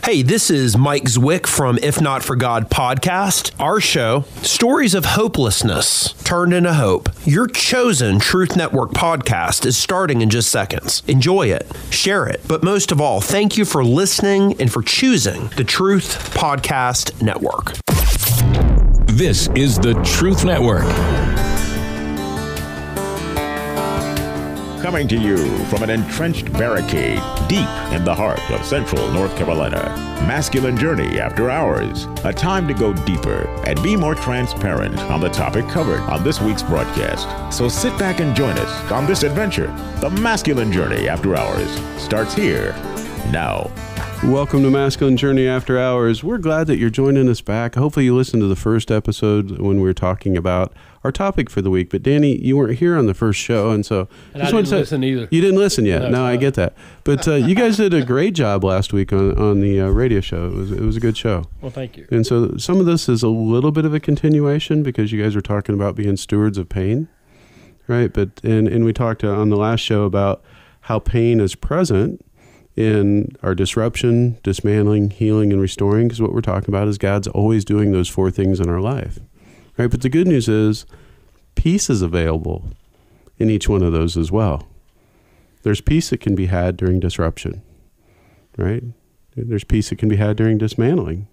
Hey, this is Mike Zwick from If Not For God podcast. Our show, Stories of Hopelessness Turned into Hope. Your chosen Truth Network podcast is starting in just seconds. Enjoy it, share it, but most of all, thank you for listening and for choosing the Truth Podcast Network. This is the Truth Network. Coming to you from an entrenched barricade deep in the heart of central North Carolina. Masculine Journey After Hours. A time to go deeper and be more transparent on the topic covered on this week's broadcast. So sit back and join us on this adventure. The Masculine Journey After Hours starts here now. Welcome to Masculine Journey After Hours. We're glad that you're joining us back. Hopefully you listened to the first episode when we were talking about our topic for the week. But Danny, you weren't here on the first show, and so I didn't listen either. You didn't listen yet. No, I get that. But you guys did a great job last week on the radio show. It was a good show. Well, thank you. And so some of this is a little bit of a continuation because you guys were talking about being stewards of pain, right? But and we talked on the last show about how pain is present in our disruption, dismantling, healing, and restoring, because what we're talking about is God's always doing those four things in our life, right? But the good news is peace is available in each one of those as well. There's peace that can be had during disruption, right? There's peace that can be had during dismantling,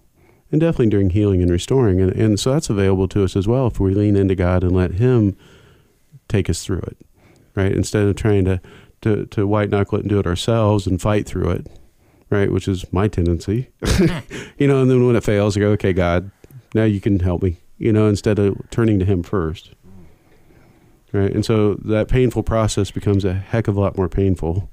and definitely during healing and restoring. And so that's available to us as well if we lean into God and let Him take us through it, right? Instead of trying to white knuckle it and do it ourselves and fight through it, right? Which is my tendency, and then when it fails, I go, okay, God, now you can help me, instead of turning to Him first, right? And so that painful process becomes a heck of a lot more painful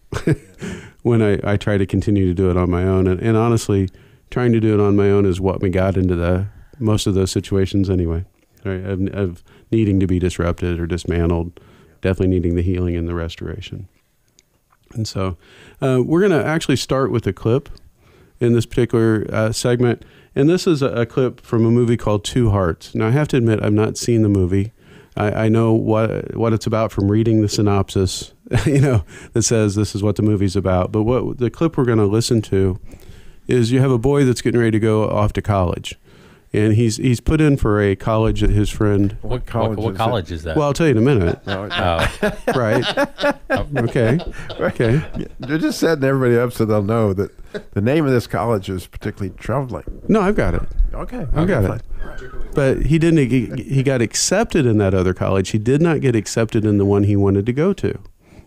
when I try to continue to do it on my own. And honestly, trying to do it on my own is what me got into most of those situations anyway, right? Of needing to be disrupted or dismantled, definitely needing the healing and the restoration. And so we're going to actually start with a clip in this particular segment. And this is a clip from a movie called Two Hearts. Now, I have to admit, I've not seen the movie. I know what it's about from reading the synopsis, that says this is what the movie's about. But what the clip we're going to listen to is you have a boy that's getting ready to go off to college. And he's put in for a college that his friend... What college is that? Well, I'll tell you in a minute. Right. Okay. You just setting everybody up so they'll know that the name of this college is particularly troubling. No, I've got it. Okay. I've got it. But he didn't. He got accepted in that other college. He did not get accepted in the one he wanted to go to,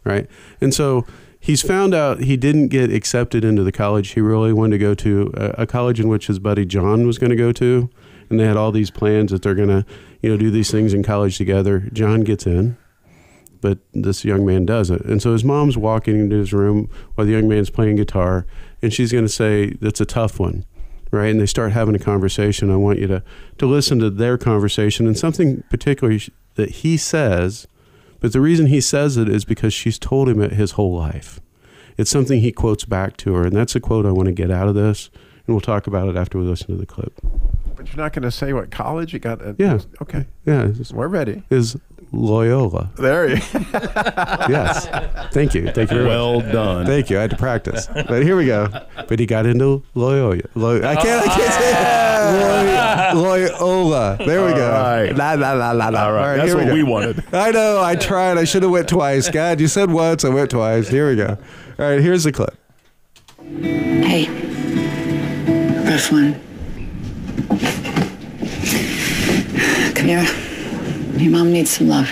right? And so... he's found out he didn't get accepted into the college he really wanted to go to, a college in which his buddy John was going to go to. And they had all these plans that they're going to, do these things in college together. John gets in, but this young man doesn't. And so his mom's walking into his room while the young man's playing guitar, and she's going to say, that's a tough one, right? And they start having a conversation. I want you to listen to their conversation and something particularly that he says. But the reason he says it is because she's told him it his whole life. It's something he quotes back to her, and that's a quote I want to get out of this, and we'll talk about it after we listen to the clip. But you're not going to say what college you got? Yeah. Okay. Yeah. We're ready. Is Loyola. There you Yes. Thank you. Well done. Thank you. I had to practice. But here we go. But he got into Loyola. I can't say it. Loyola. There we go. All right. La, la, la, la, la. All right. That's what we wanted. I know. I tried. I should have went twice. God, you said once. I went twice. Here we go. All right. Here's the clip. Hey. Rough one. Come here. Your mom needs some love.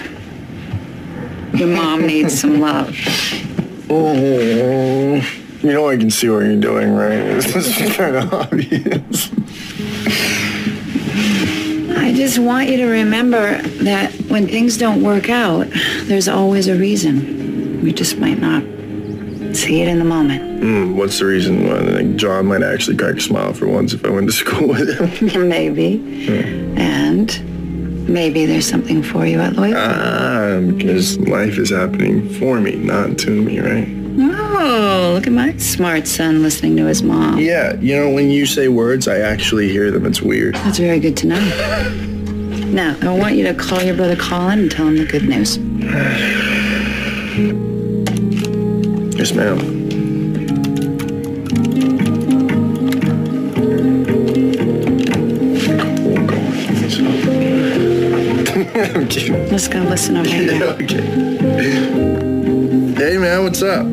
Your mom needs some love. Oh, I can see what you're doing, right? It's kind of obvious. I just want you to remember that when things don't work out, there's always a reason. We just might not see it in the moment. What's the reason why? Like, John might actually crack a smile for once if I went to school with him. Maybe. And maybe there's something for you at Loyola. Because life is happening for me, not to me, right? Oh, look at my smart son listening to his mom. Yeah, when you say words, I actually hear them. It's weird. That's very good to know. Now, I want you to call your brother Colin and tell him the good news. Yes, ma'am. Thank you. Let's go listen over here. Okay. Hey, man, what's up?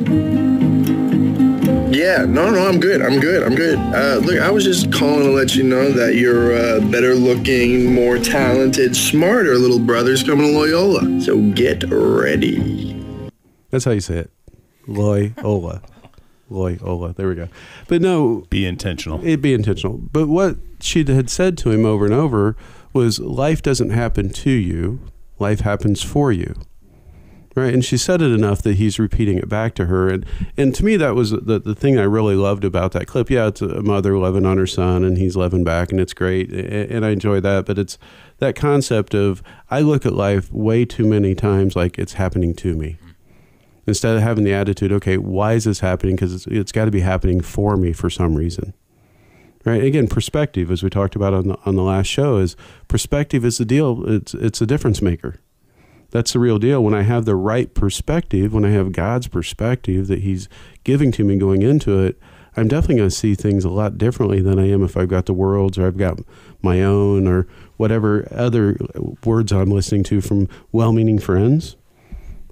Yeah, no, I'm good. Look, I was just calling to let you know that your better looking, more talented, smarter little brother's coming to Loyola. So get ready. That's how you say it. Loyola. Loyola. There we go. But no. Be intentional. It'd be intentional. But what she had said to him over and over was, life doesn't happen to you. Life happens for you. Right. And she said it enough that he's repeating it back to her. And to me, that was the thing I really loved about that clip. Yeah, it's a mother loving on her son and he's loving back and it's great. And I enjoy that. But it's that concept of, I look at life way too many times like it's happening to me. Instead of having the attitude, okay, why is this happening? Because it's got to be happening for me for some reason. Right. Again, perspective, as we talked about on the last show, is perspective is the deal. It's a difference maker. That's the real deal. When I have the right perspective, when I have God's perspective that he's giving to me going into it, I'm definitely going to see things a lot differently than I am if I've got the world's or I've got my own or whatever other words I'm listening to from well-meaning friends,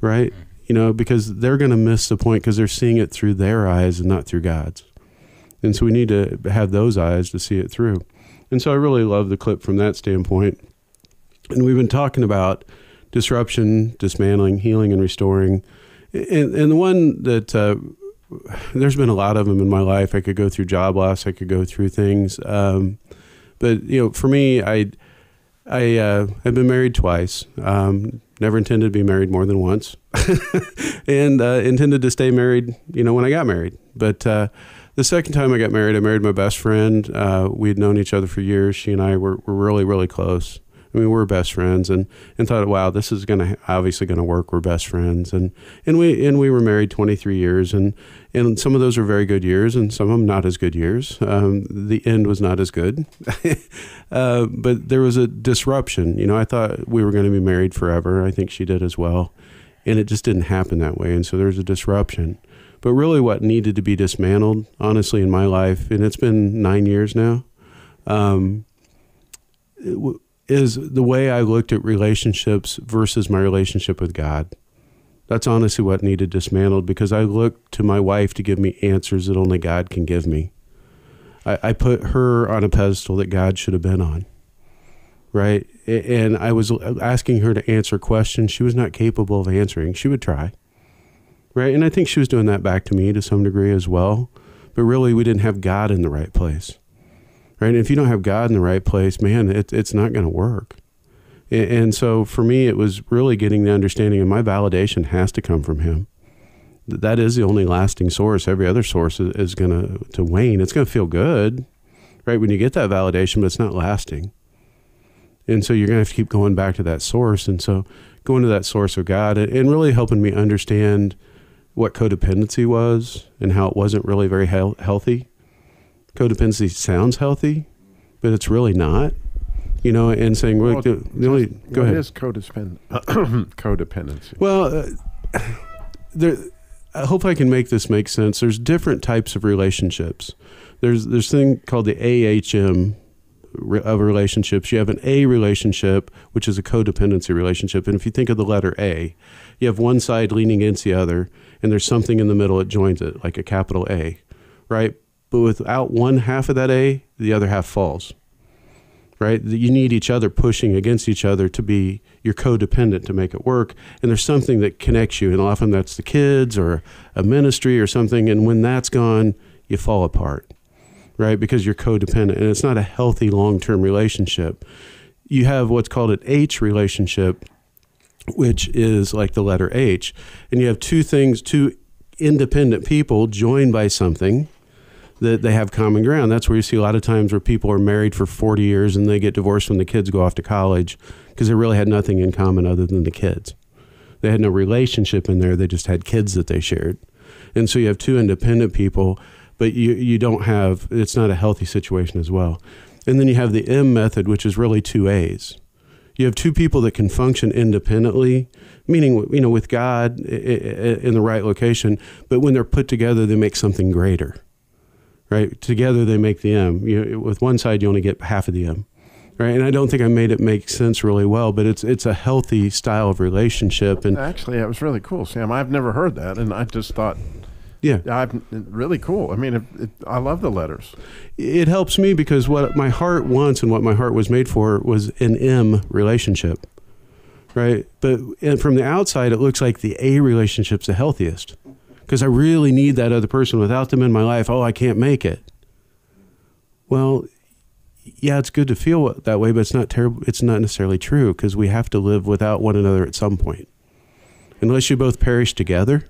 right? You know, because they're going to miss the point because they're seeing it through their eyes and not through God's. And so we need to have those eyes to see it through. And so I really love the clip from that standpoint. And we've been talking about disruption, dismantling, healing, and restoring. And the one that there's been a lot of them in my life. I could go through job loss. I could go through things. But, you know, for me, I have been married twice. Never intended to be married more than once. And intended to stay married, you know, when I got married. But the second time I married my best friend. We had known each other for years. She and I were really, really close. I mean, we're best friends, and thought, wow, this is obviously going to work. We're best friends, and we were married 23 years, and some of those were very good years, and some of them not as good years. The end was not as good, but there was a disruption. You know, I thought we were going to be married forever. I think she did as well, and it just didn't happen that way, and so there was a disruption. But really, what needed to be dismantled, honestly, in my life, and it's been 9 years now. Is the way I looked at relationships versus my relationship with God. That's honestly what needed dismantled, because I looked to my wife to give me answers that only God can give me. I put her on a pedestal that God should have been on, right? And I was asking her to answer questions she was not capable of answering. She would try, right? And I think she was doing that back to me to some degree as well. But really, we didn't have God in the right place. Right? And if you don't have God in the right place, man, it's not going to work. And so for me, it was really getting the understanding of my validation has to come from him. That is the only lasting source. Every other source is going to wane. It's going to feel good, right, when you get that validation, but it's not lasting. And so you're going to have to keep going back to that source. And so going to that source of God and really helping me understand what codependency was and how it wasn't really very healthy. Codependency sounds healthy, but it's really not, you know, and saying, well, go ahead. What is codependency? Well, I hope I can make this make sense. There's different types of relationships. There's this thing called the AHM of relationships. You have an A relationship, which is a codependency relationship. And if you think of the letter A, you have one side leaning against the other, and there's something in the middle that joins it, like a capital A, right? But without one half of that A, the other half falls, right? You need each other pushing against each other to be your codependent to make it work. And there's something that connects you. And often that's the kids or a ministry or something. And when that's gone, you fall apart, right? Because you're codependent. And it's not a healthy long-term relationship. You have what's called an H relationship, which is like the letter H. And you have two independent people joined by something that they have common ground. That's where you see a lot of times where people are married for 40 years and they get divorced when the kids go off to college because they really had nothing in common other than the kids. They had no relationship in there. They just had kids that they shared. And so you have two independent people, but you don't have, it's not a healthy situation as well. And then you have the M method, which is really two A's. You have two people that can function independently, meaning, you know, with God in the right location, but when they're put together, they make something greater. Right? Together they make the M. With one side, you only get half of the M. Right. And I don't think I made it make sense really well, but it's a healthy style of relationship. And actually, it was really cool, Sam. I've never heard that, and I just thought, really cool. I mean, I love the letters. It helps me because what my heart wants and what my heart was made for was an M relationship, right? But from the outside, it looks like the A relationship's the healthiest because I really need that other person. Without them in my life, I can't make it. Well, yeah, it's good to feel that way, but it's not terrible. It's not necessarily true because we have to live without one another at some point. Unless you both perish together,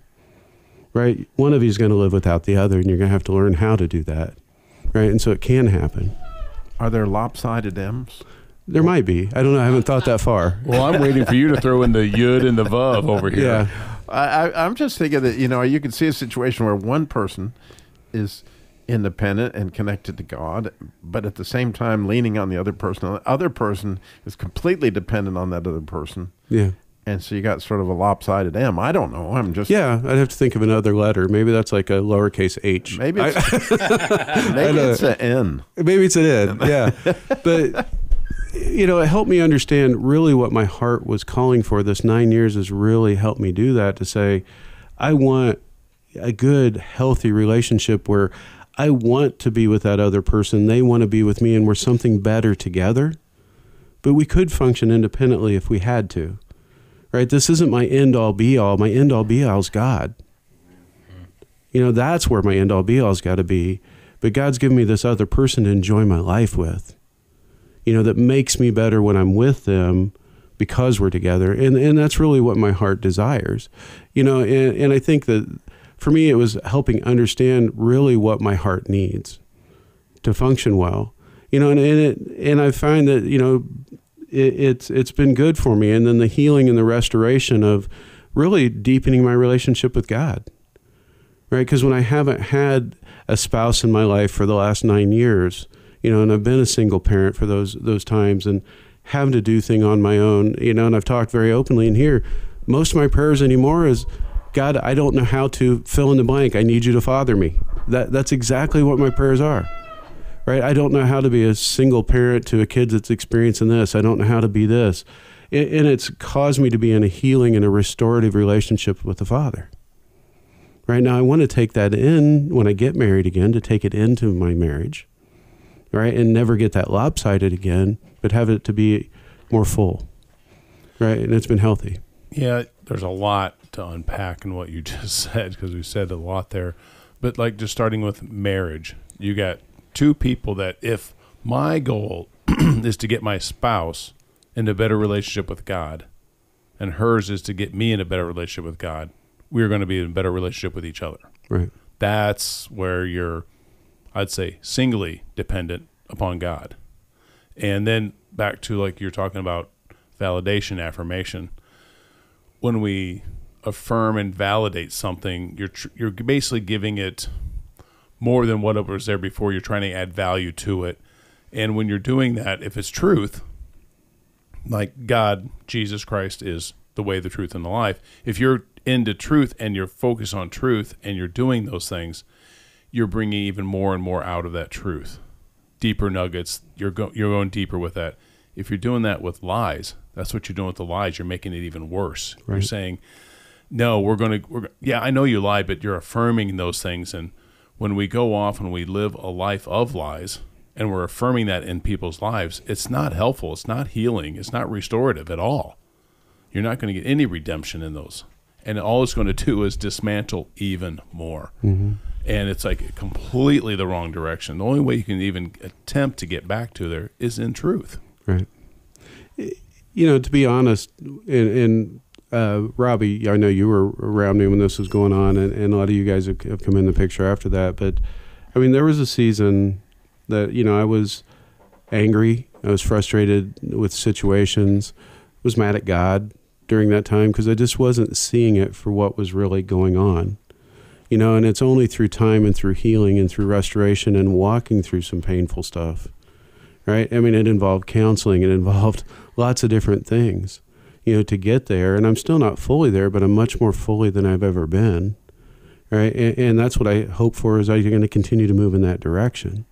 right? One of you is going to live without the other, and you're going to have to learn how to do that, right? And so it can happen. Are there lopsided M's? There might be. I don't know. I haven't thought that far. Well, I'm waiting for you to throw in the yud and the vav over here. Yeah. I'm just thinking that, you can see a situation where one person is independent and connected to God, but at the same time leaning on the other person. The other person is completely dependent on that other person. Yeah. And so you got sort of a lopsided M. I don't know. I'm just... Yeah, I'd have to think of another letter. Maybe that's like a lowercase h. Maybe it's an N. Maybe it's an N, yeah. But, it helped me understand really what my heart was calling for. This 9 years has really helped me do that, to say, I want a good, healthy relationship where I want to be with that other person. They want to be with me, and we're something better together. But we could function independently if we had to, right? This isn't my end-all, be-all. My end-all, be-all is God. That's where my end-all, be-all's got to be. But God's given me this other person to enjoy my life with, that makes me better when I'm with them because we're together. And that's really what my heart desires. And I think that for me, it was helping understand really what my heart needs to function well, and I find that, it's been good for me. And then the healing and the restoration of really deepening my relationship with God, right? Because when I haven't had a spouse in my life for the last 9 years, and I've been a single parent for those times and having to do things on my own, and I've talked very openly in here, most of my prayers anymore is, God, I don't know how to fill in the blank. I need you to father me. That's exactly what my prayers are, right? I don't know how to be a single parent to a kid that's experiencing this. I don't know how to be this. And it's caused me to be in a healing and a restorative relationship with the Father. Right now, I want to take that in when I get married again, to take it into my marriage, right? And never get that lopsided again, but have it to be more full, right? And it's been healthy. Yeah, there's a lot to unpack in what you just said, because we said a lot there. But like just starting with marriage, you got two people that if my goal is to get my spouse into a better relationship with God, and hers is to get me in a better relationship with God, we're going to be in a better relationship with each other. Right. That's where you're, I'd say, singly dependent upon God. And then back to like you're talking about validation, affirmation. When we affirm and validate something, you're basically giving it more than what was there before. You're trying to add value to it. And when you're doing that, if it's truth, like God, Jesus Christ is the way, the truth, and the life. If you're into truth and you're focused on truth and you're doing those things, you're bringing even more and more out of that truth. Deeper nuggets, you're going deeper with that. If you're doing that with lies, that's what you're doing with the lies. You're making it even worse. Right. You're saying, no, yeah, I know you lied, but you're affirming those things. And when we go off and we live a life of lies and we're affirming that in people's lives, it's not helpful. It's not healing. It's not restorative at all. You're not going to get any redemption in those. And all it's going to do is dismantle even more. Mm-hmm. And it's like completely the wrong direction. The only way you can even attempt to get back to there is in truth. Right. To be honest, and Robbie, I know you were around me when this was going on, and a lot of you guys have come in the picture after that. But, I mean, there was a season that, I was angry. I was frustrated with situations. Was mad at God during that time because I just wasn't seeing it for what was really going on. And it's only through time and through healing and through restoration and walking through some painful stuff, right? I mean, it involved counseling. It involved lots of different things, to get there. And I'm still not fully there, but I'm much more fully than I've ever been, right? And that's what I hope for, is I'm going to continue to move in that direction.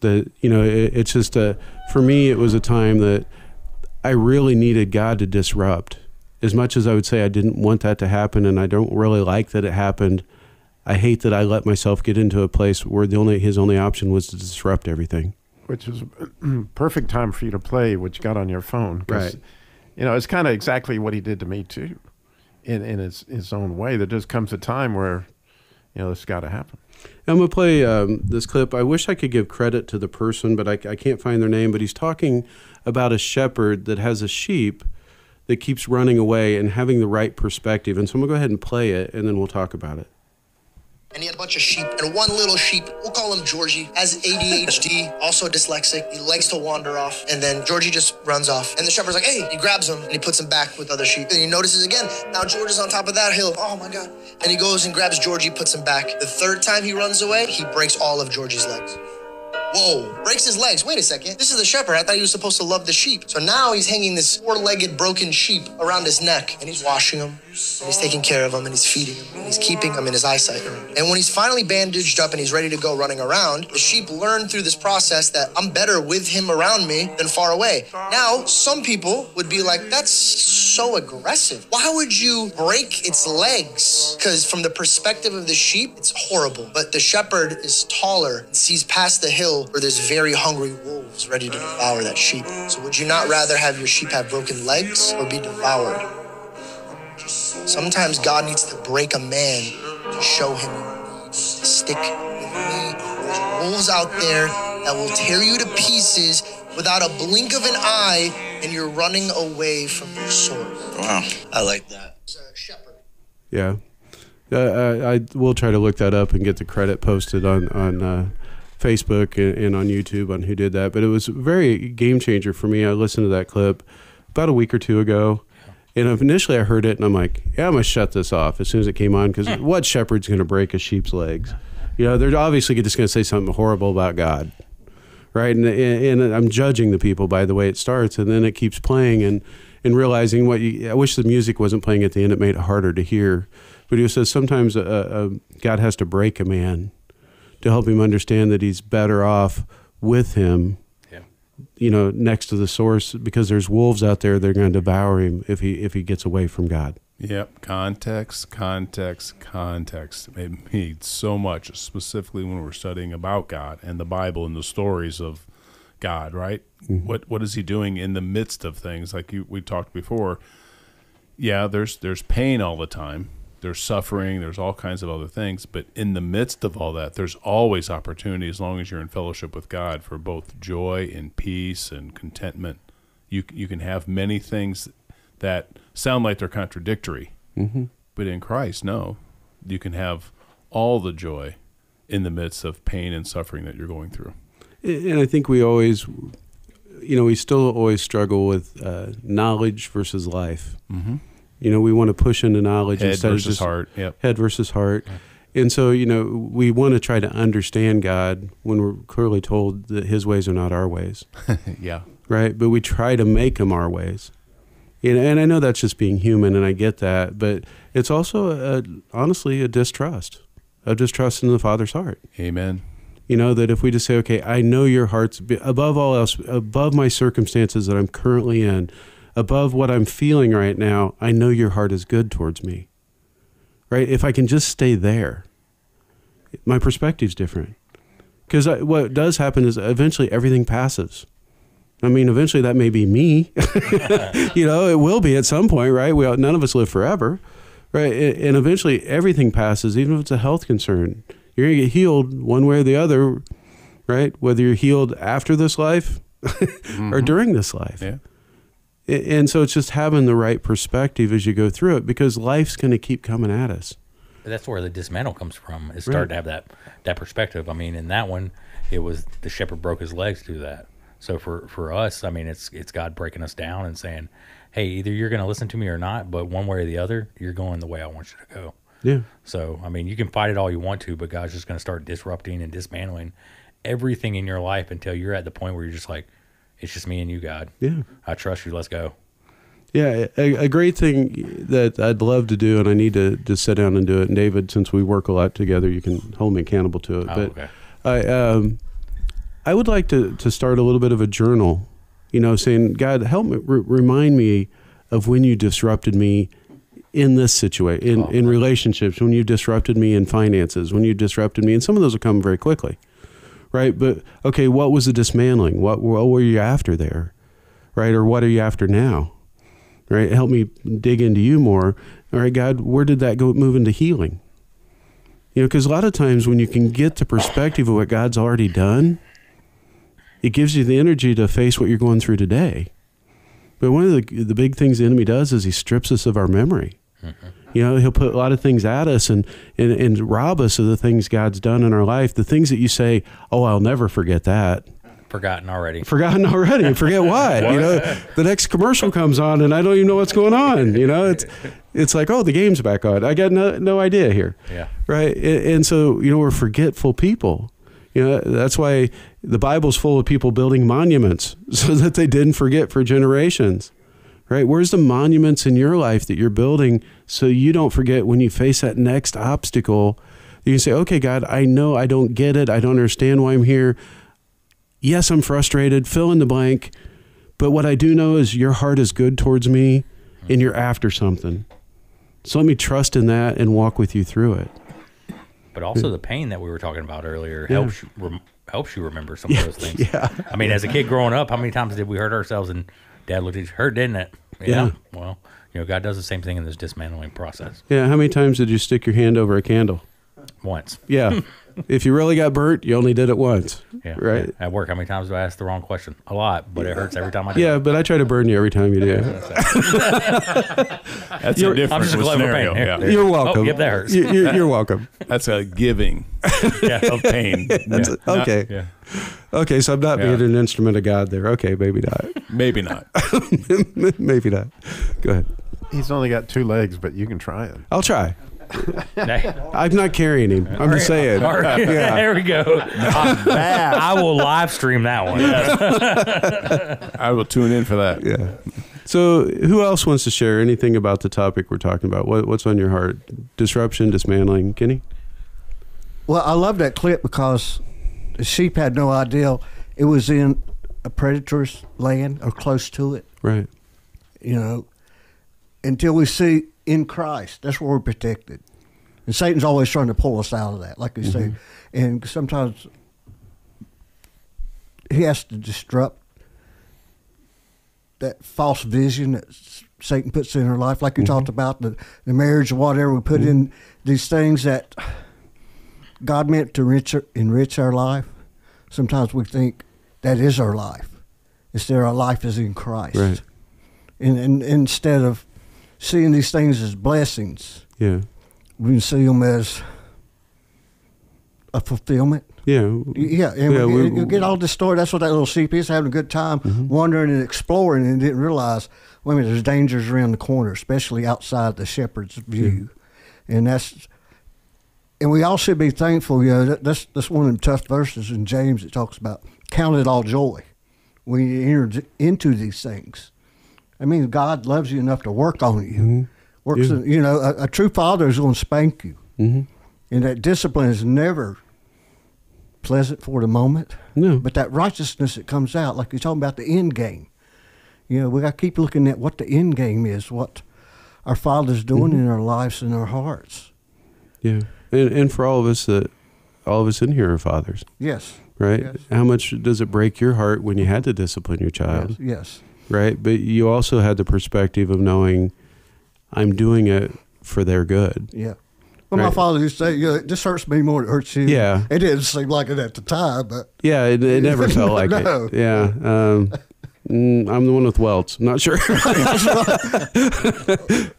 That, it's just for for me, it was a time that I really needed God to disrupt. As much as I would say I didn't want that to happen, and I don't really like that it happened, I hate that I let myself get into a place where his only option was to disrupt everything. Which is a perfect time for you to play what you got on your phone. Right. You know, it's kind of exactly what he did to me too, in his own way. There just comes a time where, you know, this got to happen. I'm going to play this clip. I wish I could give credit to the person, but I can't find their name. But he's talking about a shepherd that has a sheep that keeps running away and having the right perspective. And so I'm going to go ahead and play it, and then we'll talk about it. And he had a bunch of sheep, and one little sheep, we'll call him Georgie, has ADHD, also dyslexic. He likes to wander off, and then Georgie just runs off. And the shepherd's like, hey, he grabs him, and he puts him back with other sheep. And he notices again, now George is on top of that hill. Oh my God. And he goes and grabs Georgie, puts him back. The third time he runs away, he breaks all of Georgie's legs. Whoa, breaks his legs. Wait a second. This is the shepherd. I thought he was supposed to love the sheep. So now he's hanging this four-legged broken sheep around his neck, and he's washing him, and he's taking care of him, and he's feeding him, and he's keeping him in his eyesight. And when he's finally bandaged up and he's ready to go running around, the sheep learn through this process that I'm better with him around me than far away. Now, some people would be like, that's so aggressive. Why would you break its legs? Because from the perspective of the sheep, it's horrible. But the shepherd is taller and sees past the hill where there's very hungry wolves ready to devour that sheep. So would you not rather have your sheep have broken legs or be devoured? Sometimes God needs to break a man to show him you need to stick with me. There's wolves out there that will tear you to pieces without a blink of an eye, and you're running away from your sword. Wow, I like that. It's a shepherd. Yeah. I will try to look that up and get the credit posted on Facebook and on YouTube on who did that. But it was a very game changer for me. I listened to that clip about a week or two ago. And initially I heard it and I'm like, yeah, I'm going to shut this off as soon as it came on, because what shepherd's going to break a sheep's legs? You know, they're obviously just going to say something horrible about God, right? And I'm judging the people by the way it starts, and then it keeps playing and realizing I wish the music wasn't playing at the end. It made it harder to hear. But he says sometimes God has to break a man to help him understand that he's better off with him, you know, next to the source, because there's wolves out there that are going to devour him if he gets away from God. Yep. Context. It means so much, specifically when we're studying about God and the Bible and the stories of God, right? Mm-hmm. What is he doing in the midst of things? Like we talked before. Yeah, there's pain all the time. There's suffering, there's all kinds of other things, but in the midst of all that, there's always opportunity, as long as you're in fellowship with God, for both joy and peace and contentment. You can have many things that sound like they're contradictory, but in Christ, no. You can have all the joy in the midst of pain and suffering that you're going through. And I think we always, we still always struggle with knowledge versus life. Mm-hmm. You know, we want to push into knowledge instead of just heart. Yep. Head versus heart. And so, we want to try to understand God when we're clearly told that his ways are not our ways. Yeah. Right? But we try to make them our ways. And I know that's just being human, and I get that. But it's also, honestly, a distrust in the Father's heart. Amen. That if we just say, okay, I know your heart's above all else, above my circumstances that I'm currently in, above what I'm feeling right now, I know your heart is good towards me, right? If I can just stay there, my perspective's different. Because what does happen is eventually everything passes. I mean, eventually that may be me. It will be at some point, right? None of us live forever, right? And eventually everything passes, even if it's a health concern. You're going to get healed one way or the other, right? Whether you're healed after this life or during this life. Yeah. And so it's just having the right perspective as you go through it, because life's going to keep coming at us. That's where the dismantle comes from, is start to have that perspective. I mean, in that one, it was the shepherd broke his legs to do that. So for us, I mean, it's God breaking us down and saying, hey, either you're going to listen to me or not, but one way or the other, you're going the way I want you to go. Yeah. So, I mean, you can fight it all you want to, but God's just going to start disrupting and dismantling everything in your life until you're at the point where you're just like, it's just me and you, God. Yeah. I trust you. Let's go. Yeah. A great thing that I'd love to do, and I need to just sit down and do it. And David, since we work a lot together, you can hold me accountable to it. Oh, but okay. I would like to start a little bit of a journal, saying, God, help me, remind me of when you disrupted me in this situation, in relationships, when you disrupted me in finances, when you disrupted me, and some of those will come very quickly, right? But, okay, what was the dismantling? What were you after there, right? Or what are you after now, right? Help me dig into you more. All right, God, where did that move into healing? Because a lot of times when you can get the perspective of what God's already done, it gives you the energy to face what you're going through today. But one of the big things the enemy does is he strips us of our memory. Mm-hmm. He'll put a lot of things at us and rob us of the things God's done in our life. The things that you say, oh, I'll never forget that. Forgotten already. Forget why. The next commercial comes on and I don't even know what's going on. It's like, oh, the game's back on. I got no idea here. Yeah. Right. And so, we're forgetful people. That's why the Bible's full of people building monuments so that they didn't forget for generations. Right? Where's the monuments in your life that you're building so you don't forget when you face that next obstacle? You can say, okay, God, I know I don't get it. I don't understand why I'm here. Yes, I'm frustrated, fill in the blank, but what I do know is your heart is good towards me and you're after something. So let me trust in that and walk with you through it. But also the pain that we were talking about earlier helps you remember some of those things. Yeah. I mean, as a kid growing up, how many times did we hurt ourselves and Dad looked at you, hurt, didn't it? Yeah. Well, God does the same thing in this dismantling process. Yeah. How many times did you stick your hand over a candle? Once. Yeah. If you really got burnt, you only did it once. Yeah. Right. Yeah. At work, how many times do I ask the wrong question? A lot, but it hurts every time I do. Yeah, but I try to burn you every time you do. That's a different scenario. Yeah. You're welcome. Oh, yep, that hurts. You're welcome. That's a giving of pain. Okay. Okay, so I'm not being an instrument of God there. Okay, maybe not. Maybe not. Maybe not. Go ahead. He's only got 2 legs, but you can try it. I'll try. I'm not carrying him. I'm just saying. Yeah. There we go. I will live stream that one. I will tune in for that. Yeah. So who else wants to share anything about the topic we're talking about? What's on your heart? Disruption, dismantling. Kenny? Well, I love that clip because the sheep had no idea it was in a predator's land or close to it. Right. Until we see in Christ, that's where we're protected. And Satan's always trying to pull us out of that, like you say. And sometimes he has to disrupt that false vision that Satan puts in our life. Like you talked about, the marriage or whatever, we put in these things that God meant to enrich our life. Sometimes we think that is our life. Instead, our life is in Christ. Right. And instead of seeing these things as blessings, we can see them as a fulfillment. Yeah. Yeah, and you get all this story. That's what that little sheep is, having a good time, wandering and exploring, and didn't realize, wait a minute, there's dangers around the corner, especially outside the shepherd's view. And we all should be thankful. That's one of the tough verses in James that talks about count it all joy when you enter into these things. I mean, God loves you enough to work on you. Works, a true father is going to spank you, and that discipline is never pleasant for the moment. No, but that righteousness that comes out, like you're talking about the end game. We got to keep looking at what the end game is, what our Father's doing in our lives and our hearts. Yeah, and for all of us in here are fathers. Yes. Right. Yes. How much does it break your heart when you had to discipline your child? Yes. Right. But you also had the perspective of knowing I'm doing it for their good. Yeah. Well, my father used to say, this hurts me more than it hurts you. Yeah. It didn't seem like it at the time, but. Yeah, it never felt like it. Yeah. I'm the one with welts. I'm not sure.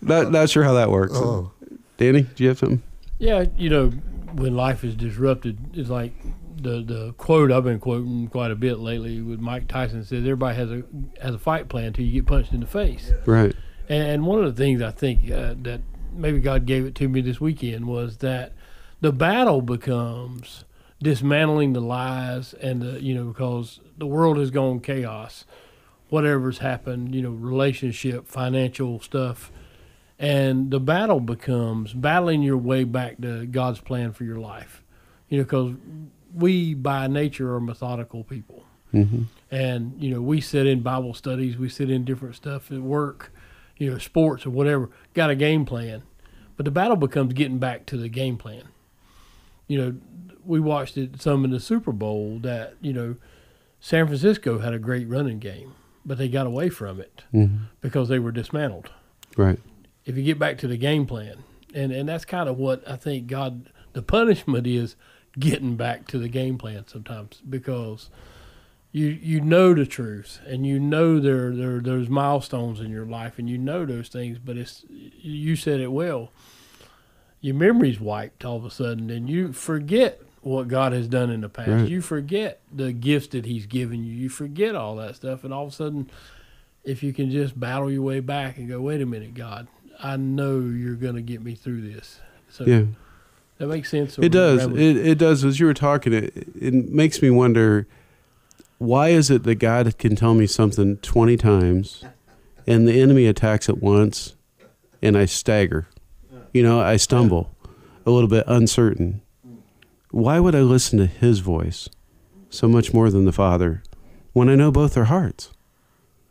not sure how that works. Oh. Danny, do you have something? Yeah, when life is disrupted, it's like the quote I've been quoting quite a bit lately with Mike Tyson says everybody has a fight plan until you get punched in the face. Right. And one of the things I think that maybe God gave it to me this weekend was that the battle becomes dismantling the lies and because the world has gone chaos, whatever's happened, relationship, financial stuff, and the battle becomes battling your way back to God's plan for your life. Because we by nature are methodical people. Mm-hmm. And, we sit in Bible studies, we sit in different stuff at work, sports or whatever, got a game plan. But the battle becomes getting back to the game plan. We watched it some in the Super Bowl that, San Francisco had a great running game, but they got away from it because they were dismantled. Right. If you get back to the game plan, and that's kind of what I think the punishment is, getting back to the game plan sometimes, because you know the truth, and there's milestones in your life, and those things, but you said it well. Your memory's wiped all of a sudden, and you forget what God has done in the past. Right. You forget the gifts that He's given you. You forget all that stuff, and all of a sudden, if you can just battle your way back and go, wait a minute, God, I know you're going to get me through this. So yeah. That makes sense. It does. It does. As you were talking, it makes me wonder, why is it that God can tell me something 20 times and the enemy attacks it once and I stagger? I stumble a little bit, uncertain. Why would I listen to his voice so much more than the Father when I know both their hearts?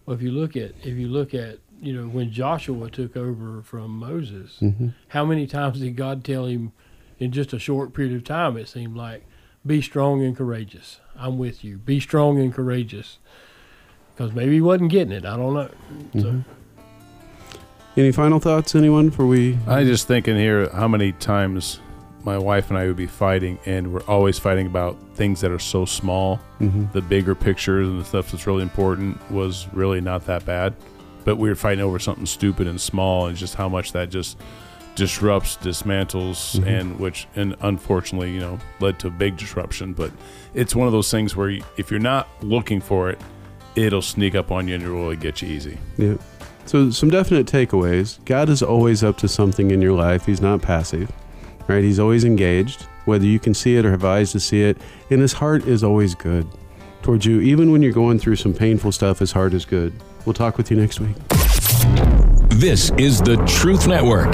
Well, if you look at when Joshua took over from Moses, how many times did God tell him in just a short period of time? It seemed like, be strong and courageous. I'm with you. Be strong and courageous. Because maybe he wasn't getting it. I don't know. So. Any final thoughts, anyone, before we... I just thinking here how many times my wife and I would be fighting, and we're always fighting about things that are so small. The bigger pictures and the stuff that's really important was really not that bad. But we were fighting over something stupid and small, and just how much that just disrupts, dismantles, and unfortunately, led to a big disruption. But it's one of those things where if you're not looking for it, it'll sneak up on you and it'll really get you easy. Yeah. So some definite takeaways. God is always up to something in your life. He's not passive, right? He's always engaged, whether you can see it or have eyes to see it. And his heart is always good towards you. Even when you're going through some painful stuff, his heart is good. We'll talk with you next week. This is the Truth Network.